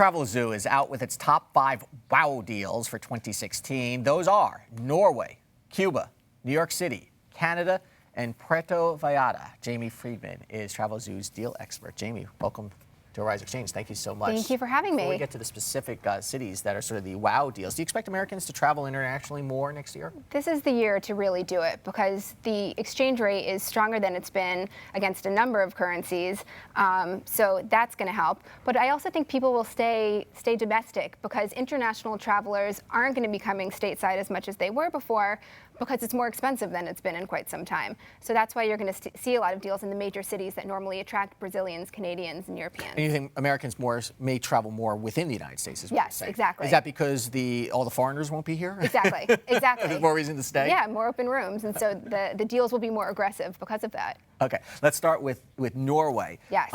Travelzoo is out with its top 5 wow deals for 2016. Those are Norway, Cuba, New York City, Canada, and Puerto Vallarta. Jaime Freedman is Travelzoo's deal expert. Jaime, welcome to Rise Exchange. Thank you so much. Thank you for having me. Before we get to the specific cities that are sort of the wow deals, do you expect Americans to travel internationally more next year? This is the year to really do it because the exchange rate is stronger than it's been against a number of currencies. So that's going to help. But I also think people will stay domestic because international travelers aren't going to be coming stateside as much as they were before because it's more expensive than it's been in quite some time. So that's why you're going to see a lot of deals in the major cities that normally attract Brazilians, Canadians, and Europeans. And you think Americans may travel more within the United States, is what Yes, you're saying. exactly. Is that because all the foreigners won't be here? Exactly, exactly. There's more reason to stay? Yeah, more open rooms, and so the deals will be more aggressive because of that. Okay, let's start with Norway. Yes.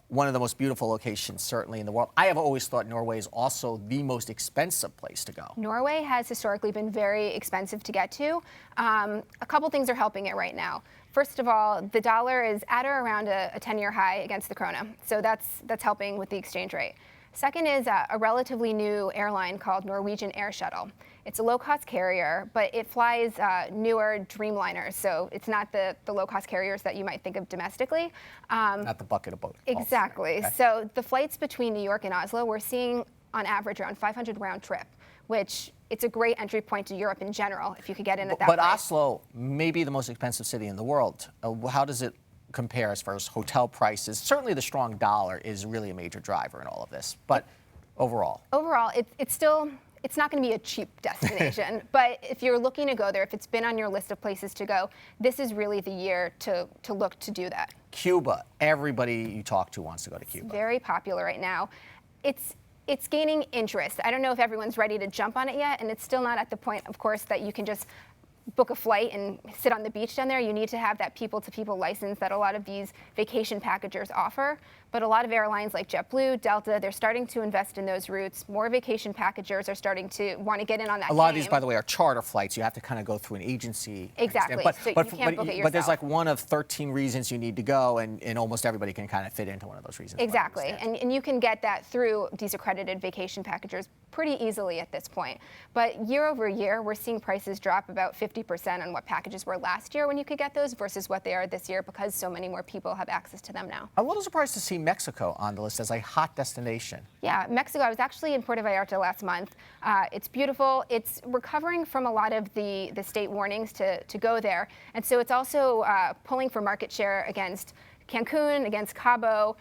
One of the most beautiful locations, certainly, in the world. I have always thought Norway is also the most expensive place to go. Norway has historically been very expensive to get to. A couple things are helping it right now. First of all, the dollar is at or around a 10-year high against the krona, so that's helping with the exchange rate. Second is a relatively new airline called Norwegian Air Shuttle. It's a low-cost carrier, but it flies newer Dreamliners, so it's not the low-cost carriers that you might think of domestically. Not the bucket of boat. Exactly. Okay. So the flights between New York and Oslo, we're seeing on average around 500 round trip, which it's a great entry point to Europe in general if you could get in at that But price. Oslo may be the most expensive city in the world. How does it compare as far as hotel prices? Certainly the strong dollar is really a major driver in all of this, but overall? Overall, it's not going to be a cheap destination, but if you're looking to go there, if it's been on your list of places to go, this is really the year to look to do that. Cuba, everybody you talk to wants to go to Cuba. It's very popular right now. It's gaining interest. I don't know if everyone's ready to jump on it yet, and it's still not at the point, of course, that you can just book a flight and sit on the beach down there. You need to have that people-to-people license that a lot of these vacation packagers offer. But a lot of airlines like JetBlue, Delta, they're starting to invest in those routes. More vacation packagers are starting to want to get in on that A lot of game. these, by the way, are charter flights. You have to kind of go through an agency. Exactly. But, So you but, can't book it but there's yourself. like one of 13 reasons you need to go, and almost everybody can kind of fit into one of those reasons. Exactly, and you can get that through these accredited vacation packagers pretty easily at this point. But year over year, we're seeing prices drop about 50% on what packages were last year when you could get those versus what they are this year because so many more people have access to them now. I'm a little surprised to see Mexico on the list as a hot destination. Yeah, Mexico. I was actually in Puerto Vallarta last month. It's beautiful. It's recovering from a lot of the state warnings to go there. And so it's also pulling for market share against Cancun, against Cabo,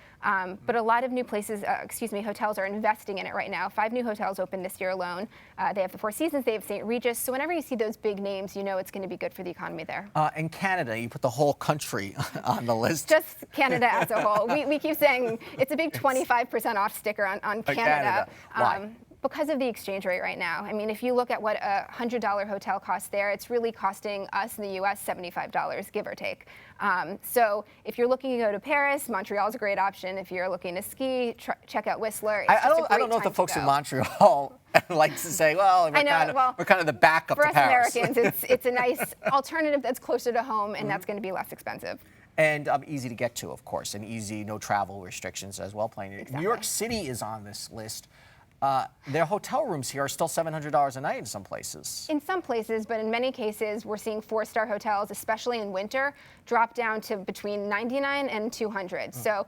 but a lot of new places, hotels are investing in it right now. 5 new hotels opened this year alone. They have the Four Seasons, they have St. Regis. So whenever you see those big names, you know it's going to be good for the economy there. And Canada, you put the whole country on the list. Just Canada as a whole. We keep saying it's a big 25% off sticker on Canada. Why? Because of the exchange rate right now. I mean, if you look at what a $100 hotel costs there, it's really costing us in the U.S. $75, give or take. So if you're looking to go to Paris, Montreal's a great option. If you're looking to ski, check out Whistler. I don't know if the folks in Montreal like to say, well, we're kind of the backup to Paris. For us Americans, it's a nice alternative that's closer to home, and that's going to be less expensive. And easy to get to, of course, and easy, no travel restrictions as well. Exactly. New York City is on this list. Their hotel rooms here are still $700 a night in some places. In some places, but in many cases, we're seeing 4-star hotels, especially in winter, drop down to between $99 and $200. So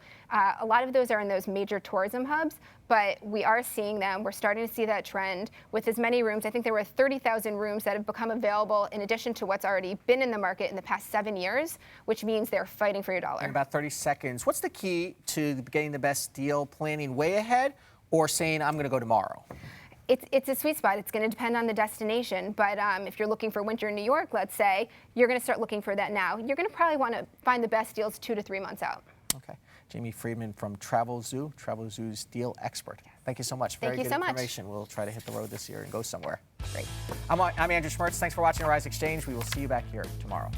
a lot of those are in those major tourism hubs, but we are seeing them. We're starting to see that trend with as many rooms. I think there were 30,000 rooms that have become available in addition to what's already been in the market in the past 7 years, which means they're fighting for your dollar. In about 30 seconds, what's the key to getting the best deal? Planning way ahead? Or saying, I'm going to go tomorrow? It's a sweet spot. It's going to depend on the destination. But if you're looking for winter in New York, let's say, you're going to start looking for that now. You're going to probably want to find the best deals 2 to 3 months out. Okay. Jaime Freedman from Travelzoo, Travelzoo's deal expert. Thank you so much. Very good information. We'll try to hit the road this year and go somewhere. Great. I'm Andrew Schmertz. Thanks for watching Rise Exchange. We will see you back here tomorrow.